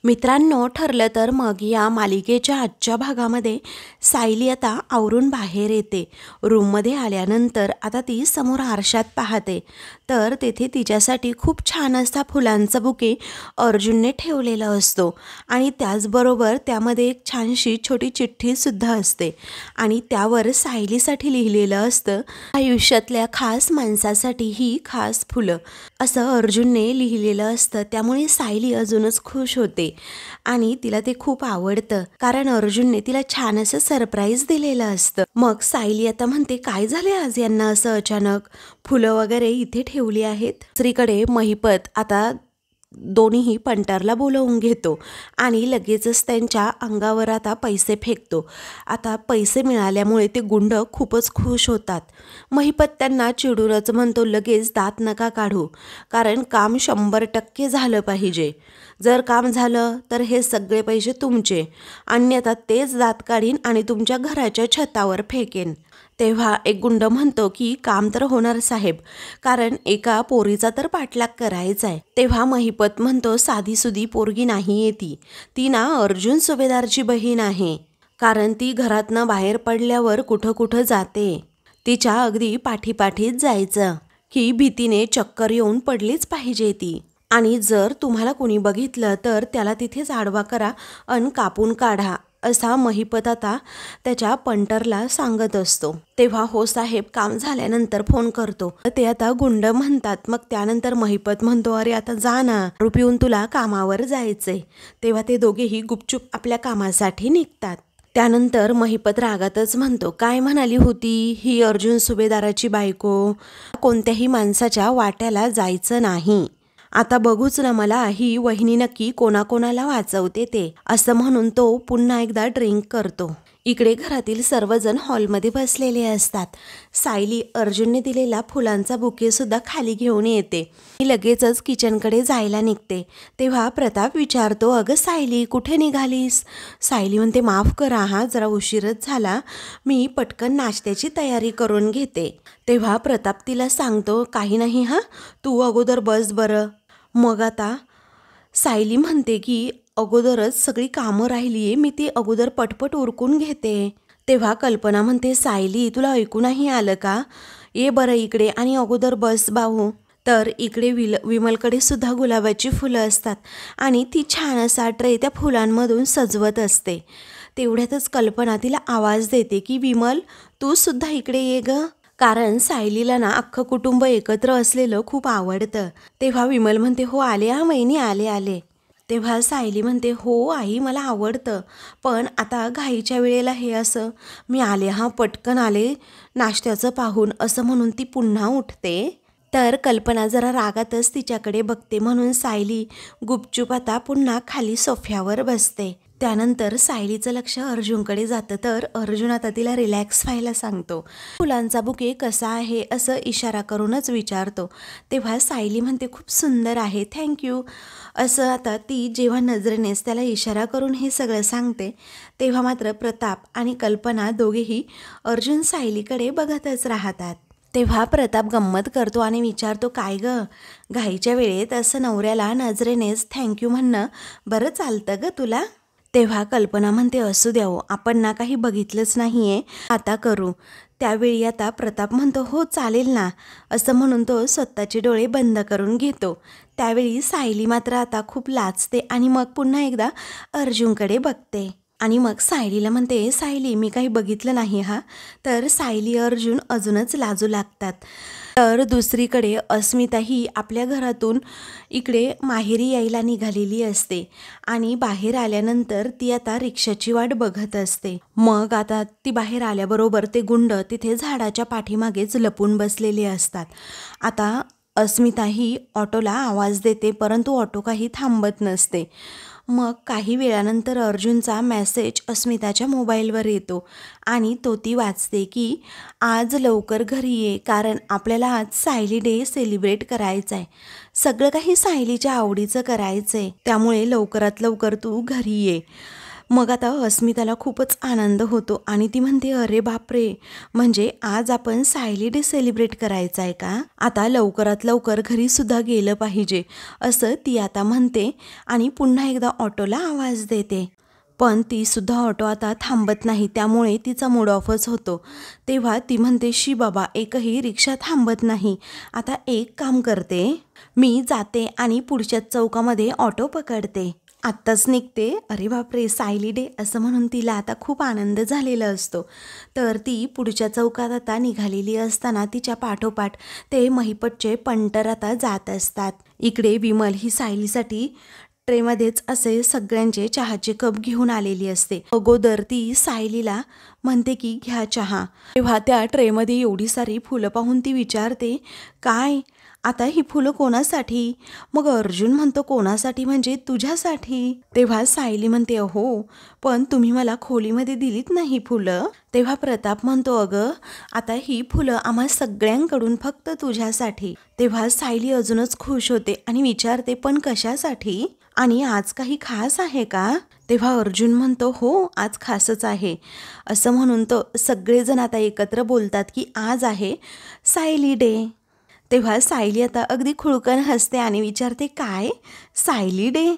मित्रांनो, ठरलं तर मग या मालिकेच्या आजच्या भागामध्ये सायली आता आवरून बाहेर येते. रूममध्ये आल्यानंतर आता ती समोर आरशात पाहते, तर तेथे तिच्यासाठी खूप छान असा फुलांचा बुके अर्जुनने ठेवलेला असतो आणि त्याचबरोबर त्यामध्ये एक छानशी छोटी चिठ्ठीसुद्धा असते आणि त्यावर सायलीसाठी लिहिलेलं असतं, आयुष्यातल्या खास माणसासाठी ही खास फुलं, असं अर्जुनने लिहिलेलं असतं. त्यामुळे सायली अजूनच खुश होते आणि तिला ते खूप आवडतं, कारण अर्जुनने तिला छान असं सरप्राईज दिलेलं असतं. मग सायली आता म्हणते, काय झाले आज यांना असं अचानक फुलं वगैरे इथे ठेवली आहेत. दुसरीकडे महिपत आता दोन्हीही पंटरला बोलवून घेतो आणि लगेचच त्यांच्या अंगावर आता पैसे फेकतो. आता पैसे मिळाल्यामुळे ते गुंड खूपच खुश होतात. महिपत त्यांना चिडूनच म्हणतो, लगेच दात नका काढू, कारण काम 100% झालं पाहिजे. जर काम झालं तर हे सगळे पैसे तुमचे, अन्यथा तेच दात काढीन आणि तुमच्या घराच्या छतावर फेकेन. तेव्हा एक गुंड म्हणतो की काम तर होणार साहेब, कारण एका पोरीचा तर पाठलाग करायचा आहे. तेव्हा महिपत म्हणतो, साधीसुधी पोरगी नाही येती, ती ना अर्जुन सुभेदारची बहीण आहे, कारण ती घरातनं बाहेर पडल्यावर कुठं कुठं जाते. तिच्या अगदी पाठीपाठीच जायचं की भीतीने चक्कर येऊन पडलीच पाहिजे ती, आणि जर तुम्हाला कोणी बघितलं तर त्याला तिथेच आडवा करा अन कापून काढा, असा महिपत आता त्याच्या पंटरला सांगत असतो. तेव्हा हो साहेब, काम झाल्यानंतर फोन करतो, ते आता गुंड म्हणतात. मग त्यानंतर महिपत म्हणतो, अरे आता जा ना, दारू पिऊन तुला कामावर जायचंय. तेव्हा ते दोघेही गुपचूप आपल्या कामासाठी निघतात. त्यानंतर महिपत रागातच म्हणतो, काय म्हणाली होती ही अर्जुन सुभेदाराची बायको, कोणत्याही माणसाच्या वाट्याला जायचं नाही. आता बघूच ना मला ही वहिनी नक्की कोणाकोणाला वाचवते ते, असं म्हणून तो पुन्हा एकदा ड्रिंक करतो. इकडे घरातील सर्वजण हॉलमध्ये बसलेले असतात. सायली अर्जुनने दिलेला फुलांचा बुके सुद्धा खाली घेऊन येते. लगेचच किचनकडे जायला निघते. तेव्हा प्रताप विचारतो, अगं सायली, कुठे निघालीस? सायली म्हणते, माफ करा हा, जरा उशीरच झाला, मी पटकन नाश्त्याची तयारी करून घेते. तेव्हा प्रताप तिला सांगतो, काही नाही हा, तू अगोदर बस बरं. मग आता सायली म्हणते की अगोदरच सगळी कामं राहिली आहे, मी ती अगोदर पटपट उरकून घेते. तेव्हा कल्पना म्हणते, सायली तुला ऐकू नाही आलं का? ये बरं इकडे आणि अगोदर बस बाहू. तर इकडे विमलकडे सुद्धा गुलाबाची फुलं असतात आणि ती छान असा ट्रे त्या फुलांमधून सजवत असते. तेवढ्यातच कल्पना तिला आवाज देते की विमल, तू सुद्धा इकडे ये ग, कारण सायलीला ना अख्खं कुटुंब एकत्र असलेलं खूप आवडतं. तेव्हा विमल म्हणते, हो आले हा वहिनी, आले आले. तेव्हा सायली म्हणते, हो आई, मला आवडतं, पण आता घाईच्या वेळेला हे असं, मी आले हा, पटकन आले नाश्त्याचं पाहून, असं म्हणून ती पुन्हा उठते. तर कल्पना जरा रागातच तिच्याकडे बघते, म्हणून सायली गुपचूप आता पुन्हा खाली सोफ्यावर बसते. त्यानंतर सायलीचं लक्ष अर्जुनकडे जातं, तर अर्जुन आता तिला रिलॅक्स व्हायला सांगतो. फुलांचा बुके कसा आहे असं इशारा करूनच विचारतो. तेव्हा सायली म्हणते, खूप सुंदर आहे, थँक्यू, असं. आता ती जेव्हा नजरेनेच त्याला इशारा करून हे सगळं सांगते, तेव्हा मात्र प्रताप आणि कल्पना दोघेही अर्जुन सायलीकडे बघतच राहतात. तेव्हा प्रताप गंमत करतो आणि विचारतो, काय ग, घाईच्या वेळेत असं नवऱ्याला नजरेनेच थँक्यू म्हणणं बरं चालतं ग तुला? तेव्हा कल्पना म्हणते, असू द्या, आपण ना काही बघितलंच नाही आहे, आता करू. त्यावेळी आता प्रताप म्हणतो, हो चालेल ना, असं म्हणून तो स्वतःचे डोळे बंद करून घेतो. त्यावेळी सायली मात्र आता खूप लाजते आणि मग पुन्हा एकदा अर्जुनकडे बघते आणि मग सायलीला म्हणते, सायली मी काही बघितलं नाही हा. तर सायली अर्जुन अजूनच लाजू लागतात. तर दुसरीकडे अस्मिता ही आपल्या घरातून इकडे माहेरी यायला निघालेली असते आणि बाहेर आल्यानंतर ती आता रिक्षाची वाट बघत असते. मग आता ती बाहेर आल्याबरोबर ते गुंड तिथे झाडाच्या पाठीमागेच लपून बसलेले असतात. आता अस्मिता ही ऑटोला आवाज देते, परंतु ऑटो काही थांबत नसते. मग काही वेळानंतर अर्जुनचा मेसेज अस्मिताच्या मोबाईलवर येतो आणि तो ती वाचते की आज लवकर घरी ये, कारण आपल्याला आज सायली डे सेलिब्रेट करायचा आहे, सगळं काही सायलीच्या आवडीचं करायचं आहे, त्यामुळे लवकरात लवकर तू घरी ये. मग आता अस्मिताला खूपच आनंद होतो आणि ती म्हणते, अरे बापरे, म्हणजे आज आपण सायली डे सेलिब्रेट करायचा आहे का? आता लवकरात लवकर घरी सुद्धा गेलं पाहिजे, असं ती आता म्हणते आणि पुन्हा एकदा ऑटोला आवाज देते. पण ती सुद्धा ऑटो आता थांबत नाही, त्यामुळे तिचा मूड ऑफच होतो. तेव्हा ती म्हणते, शी बाबा, एकही रिक्षा थांबत नाही. आता एक काम करते, मी जाते आणि पुढच्या चौकामध्ये ऑटो पकडते. आत्ताच निघते. अरे बापरे, सायली डे असं म्हणून तिला आता खूप आनंद झालेला असतो. तर ती पुढच्या चौकात आता निघालेली असताना तिच्या पाठोपाठ ते महिपतचे पंटर आता जात असतात. इकडे विमल ही सायलीसाठी ट्रेमध्येच असे सगळ्यांचे चहाचे कप घेऊन आलेली असते. अगोदर ती सायलीला म्हणते की घ्या चहा. तेव्हा त्या ट्रेमध्ये एवढी सारी फुलं पाहून ती विचारते, काय आता ही फुलं कोणासाठी? मग अर्जुन म्हणतो, कोणासाठी म्हणजे तुझ्यासाठी. तेव्हा सायली म्हणते, हो, पण तुम्ही मला खोलीमध्ये दिलीत नाही फुलं. तेव्हा प्रताप म्हणतो, अगं आता ही फुलं आम्हा सगळ्यांकडून फक्त तुझ्यासाठी. तेव्हा सायली अजूनच खुश होते आणि विचारते, पण कशासाठी आणि आज काही खास आहे का? तेव्हा अर्जुन म्हणतो, हो, आज खासच आहे. असं म्हणून तो सगळेजण आता एकत्र बोलतात की आज आहे सायली डे. तेव्हा सायली आता अगदी खुळकन हसते आणि विचारते, काय सायली डे?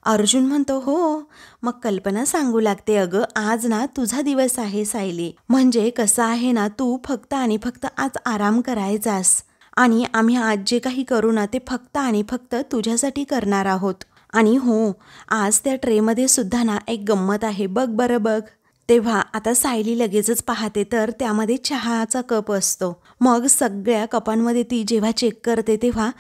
अर्जुन म्हणतो, हो. मग कल्पना सांगू लागते, अगं आज ना तुझा दिवस आहे सायली. म्हणजे कसं आहे ना, तू फक्त आणि फक्त आज आराम करायचास आणि आम्ही आज जे काही करू ना ते फक्त आणि फक्त तुझ्यासाठी करणार आहोत. आणि हो, आज त्या ट्रेमध्ये सुद्धा ना एक गंमत आहे, बघ बरं बघ. तेव्हा आता सायली लगेचच पाहते तर त्यामध्ये चहाचा कप असतो. मग सगळ्या कपांमध्ये ती जेव्हा चेक करते तेव्हा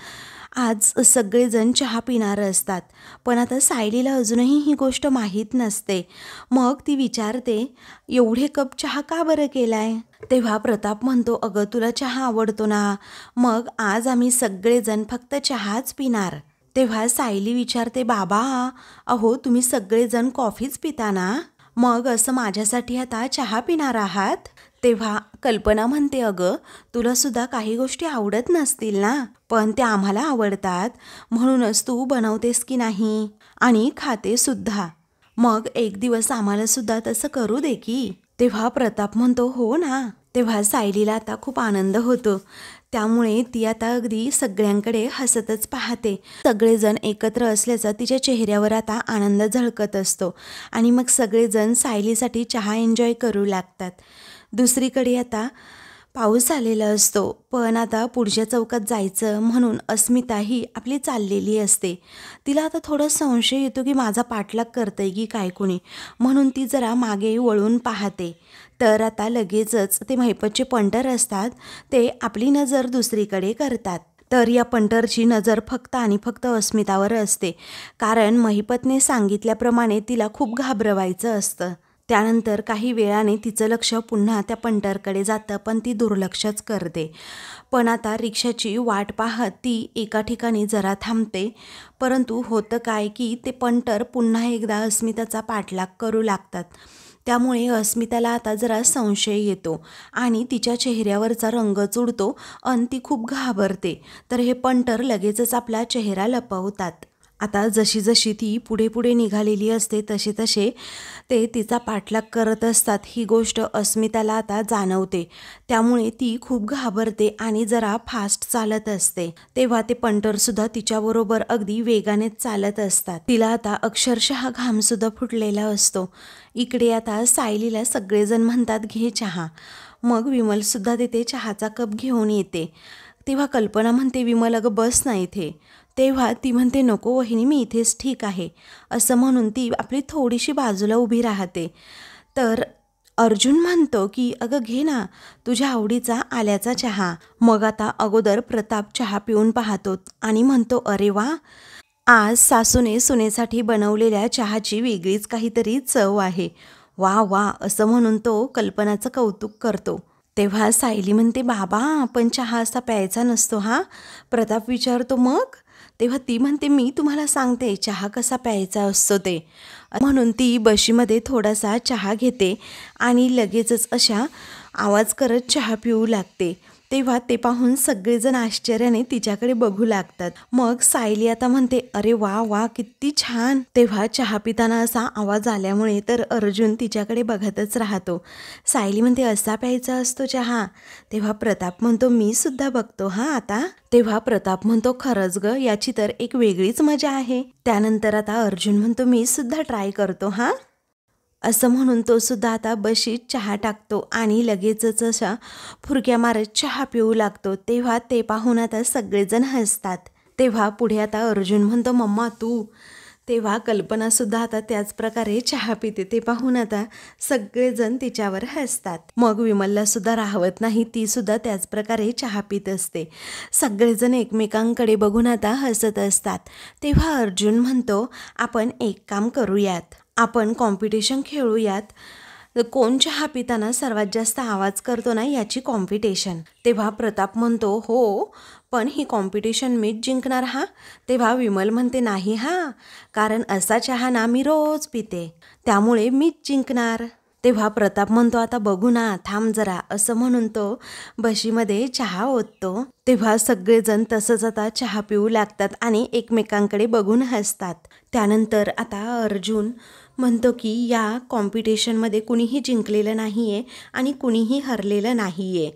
आज सगळेजण चहा पिणार असतात. पण आता सायलीला अजूनही ही गोष्ट माहीत नसते. मग ती विचारते, एवढे कप चहा का बरं केलाय? तेव्हा प्रताप म्हणतो, अगं तुला चहा आवडतो ना, मग आज आम्ही सगळेजण फक्त चहाच पिणार. तेव्हा सायली विचारते, बाबा अहो तुम्ही सगळेजण कॉफीच पिता ना, मग असं माझ्यासाठी आता चहा पिणार आहात? तेव्हा कल्पना म्हणते, अगं तुला सुद्धा काही गोष्टी आवडत नसतील ना, पण त्या आम्हाला आवडतात म्हणूनच तू बनवतेस की नाही आणि खाते सुद्धा. मग एक दिवस आम्हाला सुद्धा तसं करू दे की. तेव्हा प्रताप म्हणतो, हो ना. तेव्हा सायलीला आता खूप आनंद होतो, त्यामुळे ती आता अगदी सगळ्यांकडे हसतच पाहते. सगळेजण एकत्र असल्याचा तिच्या चेहऱ्यावर आता आनंद झळकत असतो आणि मग सगळेजण सायलीसाठी चहा एन्जॉय करू लागतात. दुसरीकडे आता पाऊस आलेला असतो, पण आता पुढच्या चौकात जायचं म्हणून अस्मिता ही आपली चाललेली असते. तिला आता थोडा संशय येतो की माझा पाठलाग करतंय की काय कोणी, म्हणून ती जरा मागे वळून पाहते. तर आता लगेचच ते महिपतचे पंटर असतात, ते आपली नजर दुसरीकडे करतात. तर या पंटरची नजर फक्त आणि फक्त अस्मितावर असते, कारण महिपतने सांगितल्याप्रमाणे तिला खूप घाबरवायचं असतं. त्यानंतर काही वेळाने तिचं लक्ष पुन्हा त्या पंटरकडे जातं, पण ती दुर्लक्षच करते. पण आता रिक्षाची वाट पाहत ती एका ठिकाणी जरा थांबते, परंतु होतं काय की ते पंटर पुन्हा एकदा अस्मिताचा पाठलाग करू लागतात. त्यामुळे अस्मिताला आता जरा संशय येतो आणि तिच्या चेहऱ्यावरचा रंगच उडतो आणि ती खूप घाबरते. तर हे पंटर लगेचच आपला चेहरा लपवतात. आता जशी जशी ती पुढे पुढे निघालेली असते तसे तसे ते तिचा पाठलाग करत असतात. ही गोष्ट अस्मिताला आता जाणवते, त्यामुळे ती खूप घाबरते आणि जरा फास्ट चालत असते. तेव्हा ते पंटरसुद्धा तिच्याबरोबर अगदी वेगाने चालत असतात. तिला आता अक्षरशः घामसुद्धा फुटलेला असतो. इकडे आता सायलीला सगळेजण म्हणतात, घे चहा. मग विमलसुद्धा तिथे चहाचा कप घेऊन येते. तेव्हा कल्पना म्हणते, विमल अगं बस ना इथे. तेव्हा ती म्हणते, नको वहिनी, मी इथेच ठीक आहे. असं म्हणून ती आपली थोडीशी बाजूला उभी राहते. तर अर्जुन म्हणतो की अगं घे ना तुझ्या आवडीचा आल्याचा चहा. मग आता अगोदर प्रताप चहा पिऊन पाहतो आणि म्हणतो, अरे वा, आज सासूने सुनेसाठी बनवलेल्या चहाची वेगळीच काहीतरी चव आहे. वा वा, असं म्हणून तो कल्पनाचं कौतुक करतो. तेव्हा सायली म्हणते, बाबा पण चहा असा प्यायचा नसतो हा. प्रताप विचारतो, मग? तेव्हा ती म्हणते, मी तुम्हाला सांगते चहा कसा प्यायचा असतो ते. म्हणून ती बशीमध्ये थोडासा चहा घेते आणि लगेचच अशा आवाज करत चहा पिऊ लागते. तेव्हा ते पाहून सगळेजण आश्चर्याने तिच्याकडे बघू लागतात. मग सायली आता म्हणते, अरे वा वा किती छान. तेव्हा चहा पिताना असा आवाज आल्यामुळे तर अर्जुन तिच्याकडे बघतच राहतो. सायली म्हणते, असा प्यायचा असतो चहा? तेव्हा प्रताप म्हणतो, मी सुद्धा बघतो हा आता. तेव्हा प्रताप म्हणतो, खरंच ग, याची तर एक वेगळीच मजा आहे. त्यानंतर आता अर्जुन म्हणतो, मी सुद्धा ट्राय करतो हा. असं म्हणून तो सुद्धा आता बशीत चहा टाकतो आणि लगेचच अशा फुरक्या मारत चहा पिऊ लागतो. तेव्हा ते पाहून आता सगळेजण हसतात. तेव्हा पुढे आता अर्जुन म्हणतो, मम्मा तू. तेव्हा कल्पनासुद्धा आता त्याच प्रकारे चहा पिते. ते पाहून आता सगळेजण तिच्यावर हसतात. मग विमलला सुद्धा राहवत नाही, ती सुद्धा त्याच प्रकारे चहा पित असते. सगळेजण एकमेकांकडे बघून आता हसत असतात. तेव्हा अर्जुन म्हणतो, आपण एक काम करूयात, आपण कॉम्पिटिशन खेळूयात. कोण चहा पिताना सर्वात जास्त आवाज करतो ना याची कॉम्पिटिशन. तेव्हा प्रताप म्हणतो, हो पण ही कॉम्पिटिशन मीच जिंकणार हा. तेव्हा विमल म्हणते, नाही हा, कारण असा चहा ना मी रोज पिते, त्यामुळे मीच जिंकणार. तेव्हा प्रताप म्हणतो, आता बघू ना, थांब जरा. असं म्हणून तो बशीमध्ये चहा ओततो. तेव्हा सगळेजण तसंच आता चहा पिऊ लागतात आणि एकमेकांकडे बघून हसतात. त्यानंतर आता अर्जुन म्हणतो की या कॉम्पिटिशनमध्ये कुणीही जिंकलेलं नाही आहे आणि कुणीही हरलेलं नाही आहे.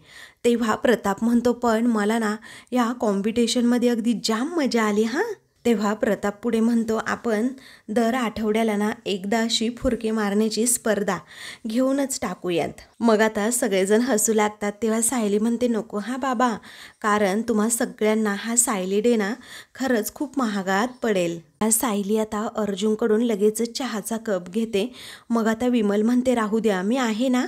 तेव्हा प्रताप म्हणतो, पण मला ना या कॉम्पिटिशनमध्ये अगदी जाम मजा आली हां. तेव्हा प्रताप पुढे म्हणतो, आपण दर आठवड्याला ना एकदा अशी फुरके मारण्याची स्पर्धा घेऊनच टाकूयात. मग आता सगळेजण हसू लागतात. तेव्हा सायली म्हणते, नको हा बाबा, कारण तुम्हा सगळ्यांना हा सायली डे ना खरंच खूप महागात पडेल. सायली आता अर्जुनकडून लगेचच चहाचा कप घेते. मग आता विमल म्हणते, राहू द्या, मी आहे ना.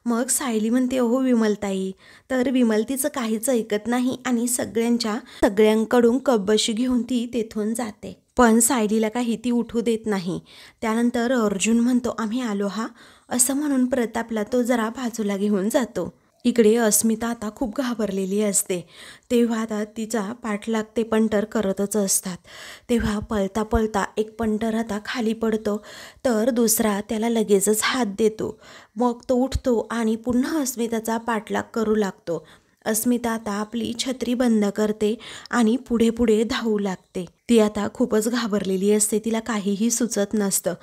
मग सायली म्हणते, हो विमलताई. तर विमल तिचं काहीच ऐकत नाही आणि सगळ्यांकडून कप बशी घेऊन ती तेथून जाते. पण सायलीला काही ती उठू देत नाही. त्यानंतर अर्जुन म्हणतो, आम्ही आलो हा. असं म्हणून प्रतापला तो जरा बाजूला घेऊन जातो. इकडे अस्मिता आता खूप घाबरलेली असते. तेव्हा आता तिचा पाठलाग ते पंटर करतच असतात. तेव्हा पळता पळता एक पंटर आता खाली पडतो, तर दुसरा त्याला लगेचच हात देतो. मग तो उठतो आणि पुन्हा अस्मिताचा पाठलाग करू लागतो. अस्मिता आता आपली छत्री बंद करते आणि पुढे पुढे धावू लागते. ती आता खूपच घाबरलेली असते, तिला काहीही सुचत नसतं.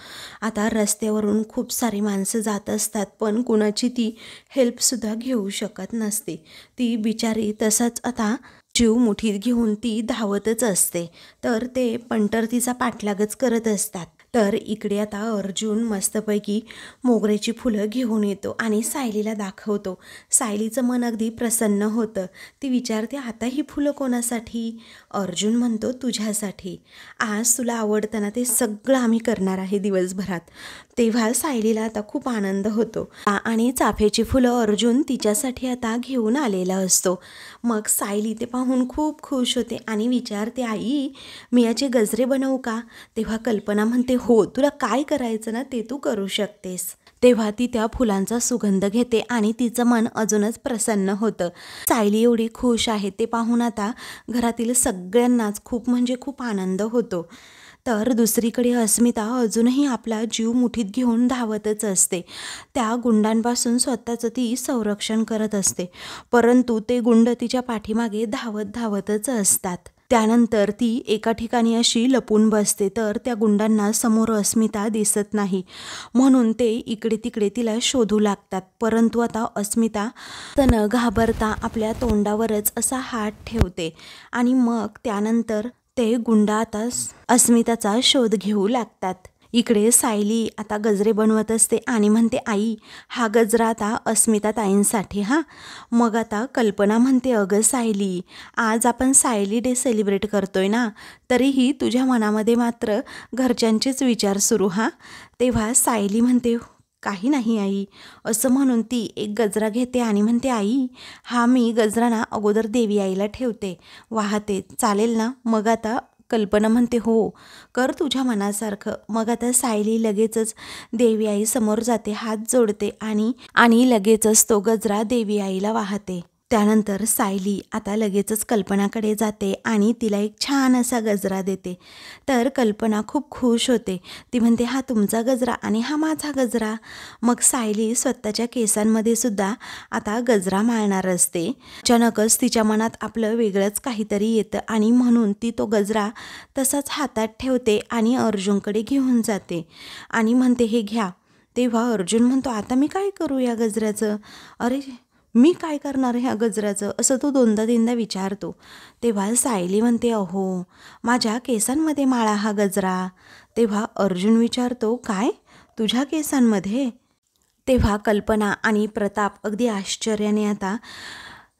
आता रस्त्यावरून खूप सारी माणसं जात असतात, पण कुणाची ती हेल्पसुद्धा घेऊ शकत नसते. ती बिचारी तसाच आता जीव मुठीत घेऊन ती धावतच असते. तर ते पंटर तिचा पाठलागच करत असतात. तर इकडे आता अर्जुन मस्तपैकी मोगऱ्याची फुलं घेऊन येतो आणि सायलीला दाखवतो. सायलीचं मन अगदी प्रसन्न होतं. ती विचारते, आता ही फुलं कोणासाठी? अर्जुन म्हणतो, तुझ्यासाठी. आज तुला आवडतं ना ते सगळं आम्ही करणार आहे दिवसभरात. तेव्हा सायलीला आता खूप आनंद होतो आणि चाफ्याची फुलं अर्जुन तिच्यासाठी आता घेऊन आलेला असतो. मग सायली ते पाहून खूप खुश होते आणि विचारते, आई मी याचे गजरे बनवू का? तेव्हा कल्पना म्हणते, हो, तुला काय करायचं ना ते तू करू शकतेस. तेव्हा ती त्या फुलांचा सुगंध घेते आणि तिचं मन अजूनच प्रसन्न होतं. सायली एवढी खुश आहे ते पाहून आता घरातील सगळ्यांनाच खूप म्हणजे खूप आनंद होतो. तर दुसरीकडे अस्मिता अजूनही आपला जीव मुठीत घेऊन धावतच असते. त्या गुंडांपासून स्वतःचं ती संरक्षण करत असते, परंतु ते गुंड तिच्या पाठीमागे धावतच असतात. त्यानंतर ती एका ठिकाणी अशी लपून बसते, तर त्या गुंडांना समोर अस्मिता दिसत नाही, म्हणून ते इकडे तिकडे तिला शोधू लागतात. परंतु आता अस्मिता न घाबरता आपल्या तोंडावरच असा हात ठेवते आणि मग त्यानंतर ते गुंड आता अस्मिताचा शोध घेऊ लागतात. इकडे सायली आता गजरे बनवत असते आणि म्हणते, आई हा गजरा आता अस्मिता ताईंसाठी हा. मग आता कल्पना म्हणते, अगं सायली, आज आपण सायली डे सेलिब्रेट करतोय ना, तरीही तुझ्या मनामध्ये मात्र घरच्यांचेच विचार सुरू हा. तेव्हा सायली म्हणते, काही नाही आई. असं म्हणून ती एक गजरा घेते आणि म्हणते, आई हा मी गजरा ना अगोदर देवी आईला ठेवते, वाहते, चालेल ना? मग आता कल्पना म्हणते, हो कर तुझ्या मनासारखं. मग आता सायली लगेचच देवी आई समोर जाते, हात जोडते आणि लगेचच तो गजरा देवी आईला वाहते. त्यानंतर सायली आता लगेचच कल्पनाकडे जाते आणि तिला एक छान असा गजरा देते. तर कल्पना खूप खुश होते. ती म्हणते, हा तुमचा गजरा आणि हा माझा गजरा. मग सायली स्वतःच्या केसांमध्ये सुद्धा आता गजरा माळणार असते. अचानकच तिच्या मनात आपलं वेगळंच काहीतरी येतं आणि म्हणून ती तो गजरा तसाच हातात ठेवते आणि अर्जुनकडे घेऊन जाते आणि म्हणते, हे घ्या. तेव्हा अर्जुन म्हणतो, आता मी काय करू या गजऱ्याचं? अरे, मी काय करणार ह्या गजऱ्याचं? असं तो दोनदा तीनदा विचारतो. तेव्हा सायली म्हणते, अहो, माझ्या केसांमध्ये माळा हा गजरा. तेव्हा अर्जुन विचारतो, काय, तुझ्या केसांमध्ये? तेव्हा कल्पना आणि प्रताप अगदी आश्चर्याने आता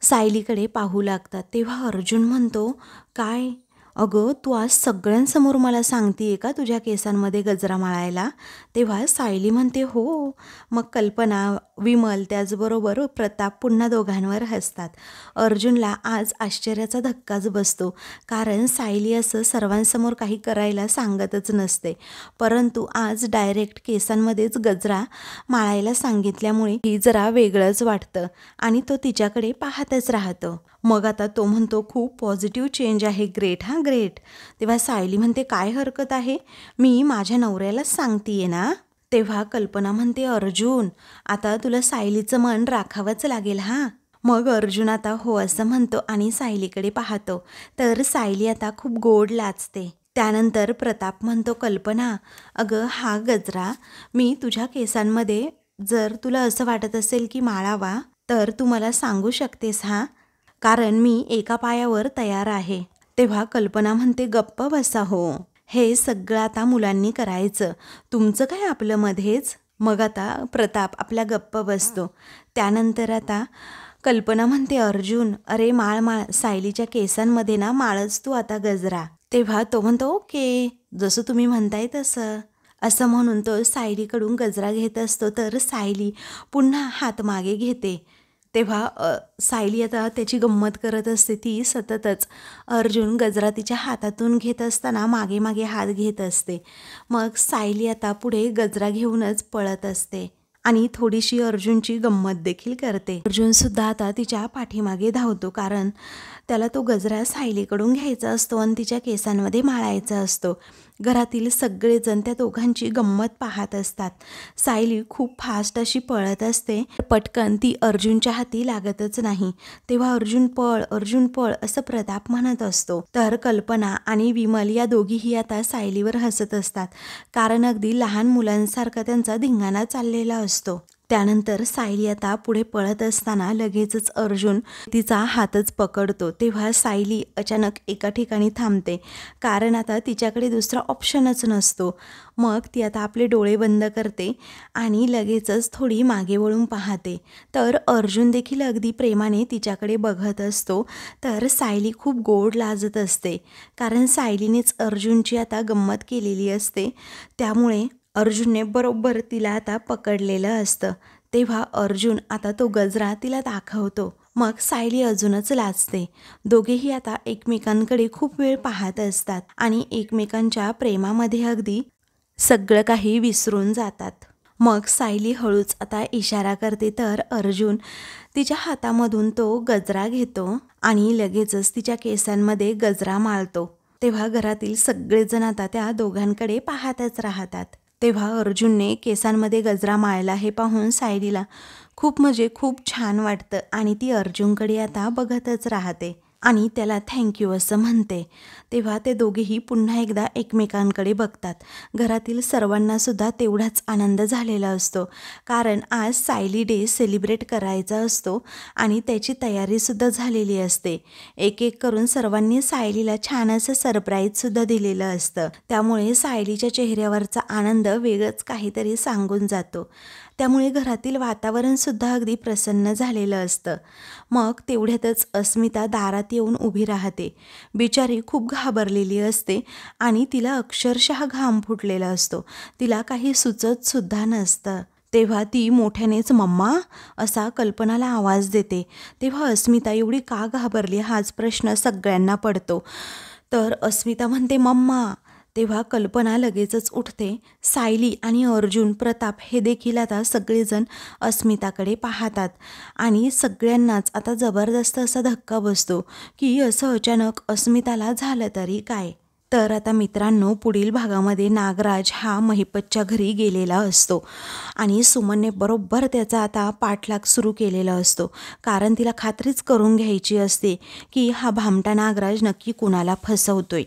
सायलीकडे पाहू लागतात. तेव्हा अर्जुन म्हणतो, काय अगं, तू आज सगळ्यांसमोर मला सांगतेय का तुझ्या केसांमध्ये गजरा माळायला? तेव्हा सायली म्हणते, हो. मग कल्पना, विमल त्याचबरोबर प्रताप पुन्हा दोघांवर हसतात. अर्जुनला आज आश्चर्याचा धक्काच बसतो, कारण सायली असं सर्वांसमोर काही करायला सांगतच नसते, परंतु आज डायरेक्ट केसांमध्येच गजरा माळायला सांगितल्यामुळे ही जरा वेगळंच वाटतं आणि तो तिच्याकडे पाहतच राहतो. मग आता तो म्हणतो, खूप पॉझिटिव्ह चेंज आहे, ग्रेट, हां ग्रेट. तेव्हा सायली म्हणते, काय हरकत आहे, मी माझ्या नवऱ्यालाच सांगतीये ना. तेव्हा कल्पना म्हणते, अर्जुन, आता तुला सायलीचं मन राखावंच लागेल हां. मग अर्जुन आता हो असं म्हणतो आणि सायलीकडे पाहतो. तर सायली आता खूप गोड लाजते. त्यानंतर प्रताप म्हणतो, कल्पना, अगं, हा गजरा मी तुझ्या केसांमध्ये जर तुला असं वाटत असेल की माळावा तर तू मला सांगू शकतेस हां, कारण मी एका पायावर तयार आहे. तेव्हा कल्पना म्हणते, गप्प बसा हो, हे सगळं आता मुलांनी करायचं, तुमचं काय आपलं मध्येच. मग आता प्रताप आपल्या गप्प बसतो. त्यानंतर आता कल्पना म्हणते, अर्जुन, अरे माळ माळ, सायलीच्या केसांमध्ये ना माळच तू आता गजरा. तेव्हा तो म्हणतो, ओके, जसं तुम्ही म्हणताय तसं. असं म्हणून तो सायलीकडून गजरा घेत असतो. तर सायली पुन्हा हात मागे घेते. तेव्हा सायली आता त्याची गंमत करत असते. ती सततच अर्जुन गजरा तिच्या हातातून घेत असताना मागे मागे हात घेत असते. मग सायली आता पुढे गजरा घेऊनच पळत असते आणि थोडीशी अर्जुनची गंमत देखील करते. अर्जुनसुद्धा आता तिच्या पाठीमागे धावतो, कारण त्याला तो गजरा सायलीकडून घ्यायचा असतो आणि तिच्या केसांमध्ये माळायचा असतो. घरातील सगळेजण त्या दोघांची गंमत पाहत असतात. सायली खूप फास्ट अशी पळत असते, पटकन ती अर्जुनच्या हाती लागतच नाही. तेव्हा अर्जुन पळ, अर्जुन पळ असं प्रताप म्हणत असतो. तर कल्पना आणि विमल या दोघीही आता सायलीवर हसत असतात, कारण अगदी लहान मुलांसारखा त्यांचा धिंगाणा चाललेला असतो. त्यानंतर सायली आता पुढे पळत असताना लगेचच अर्जुन तिचा हातच पकडतो. तेव्हा सायली अचानक एका ठिकाणी थांबते, कारण आता तिच्याकडे दुसरा ऑप्शनच नसतो. मग ती आता आपले डोळे बंद करते आणि लगेचच थोडी मागे वळून पाहते. तर अर्जुन देखील अगदी प्रेमाने तिच्याकडे बघत असतो. तर सायली खूप गोड लाजत असते, कारण सायलीनेच अर्जुनची आता गंमत केलेली असते, त्यामुळे अर्जुनने बरोबर तिला आता पकडलेलं असतं. तेव्हा अर्जुन आता तो गजरा तिला दाखवतो. मग सायली अजूनच लाजते. दोघेही आता एकमेकांकडे खूप वेळ पाहत असतात आणि एकमेकांच्या प्रेमामध्ये अगदी सगळं काही विसरून जातात. मग सायली हळूच आता इशारा करते, तर अर्जुन तिच्या हातामधून तो गजरा घेतो आणि लगेचच तिच्या केसांमध्ये गजरा माळतो. तेव्हा घरातील सगळेजण आता त्या दोघांकडे पाहतच राहतात. तेव्हा अर्जुनने केसांमध्ये गजरा माळला हे पाहून सायलीला खूप छान वाटतं आणि ती अर्जुनकडे आता बघतच राहते आणि त्याला थँक्यू असं म्हणते. तेव्हा ते दोघेही पुन्हा एकदा एकमेकांकडे बघतात. घरातील सर्वांनासुद्धा तेवढाच आनंद झालेला असतो, कारण आज सायली डे सेलिब्रेट करायचा असतो आणि त्याची तयारीसुद्धा झालेली असते. एक एक करून सर्वांनी सायलीला छान असं सरप्राईजसुद्धा दिलेलं असतं. त्यामुळे सायलीच्या चेहऱ्यावरचा आनंद वेगळंच काहीतरी सांगून जातो. त्यामुळे घरातील वातावरणसुद्धा अगदी प्रसन्न झालेलं असतं. मग तेवढ्यातच अस्मिता दारात येऊन उभी राहते. बिचारी खूप घाबरलेली असते आणि तिला अक्षरशः घाम फुटलेला असतो. तिला काही सुचतसुद्धा नसतं. तेव्हा ती मोठ्यानेच मम्मा असा कल्पनाला आवाज देते. तेव्हा अस्मिता एवढी का घाबरली हाच प्रश्न सगळ्यांना पडतो. तर अस्मिता म्हणते, मम्मा. तेव्हा कल्पना लगेचच उठते. सायली आणि अर्जुन, प्रताप हे देखील आता सगळेजण अस्मिताकडे पाहतात आणि सगळ्यांनाच आता जबरदस्त असा धक्का बसतो की असं अचानक अस्मिताला झालं तरी काय. तर आता मित्रांनो, पुढील भागामध्ये नागराज हा महिपतच्या घरी गेलेला असतो आणि सुमनने बरोबर त्याचा आता पाठलाग सुरू केलेला असतो, कारण तिला खात्रीच करून घ्यायची असते की हा भामटा नागराज नक्की कुणाला फसवतोय.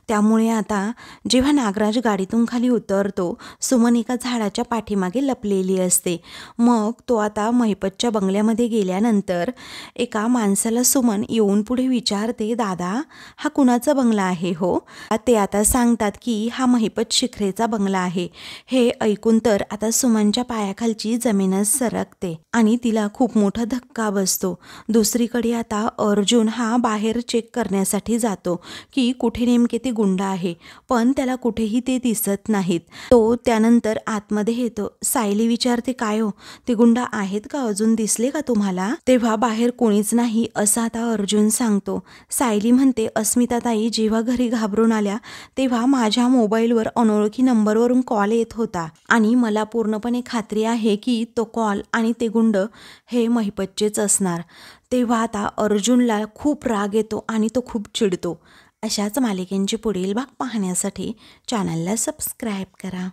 त्यामुळे आता जेव्हा नागराज गाडीतून खाली उतरतो, सुमन एका झाडाच्या पाठीमागे लपलेली असते. मग तो आता महिपतच्या बंगल्यामध्ये गेल्यानंतर एका माणसाला सुमन येऊन पुढे विचारते, दादा हा कुणाचा बंगला आहे हो? ते आता सांगतात की हा महिपत शिखरेचा बंगला आहे. हे ऐकून तर आता सुमनच्या पायाखालची जमीनच सरकते आणि तिला खूप मोठा धक्का बसतो. दुसरीकडे आता अर्जुन हा बाहेर चेक करण्यासाठी जातो की कुठे नेमके ते गुंड आहे, पण त्याला कुठेही ते दिसत नाहीत. तो त्यानंतर आतमध्ये येतो. सायली विचारते, काय हो, ते गुंड आहेत का, अजून दिसले का तुम्हाला? तेव्हा बाहेर कोणीच नाही असं आता अर्जुन सांगतो. सायली म्हणते, अस्मिताताई जेव्हा घरी घाबरून आल्या तेव्हा माझ्या मोबाईलवर अनोळखी नंबरवरून कॉल येत होता आणि मला पूर्णपणे खात्री आहे की तो कॉल आणि ते गुंड हे महिपतचेच असणार. तेव्हा आता अर्जुनला खूप राग येतो आणि तो खूप चिडतो. अशाच मालिकेंचे पुढील भाग पाहण्यासाठी चॅनलला सबस्क्राईब करा.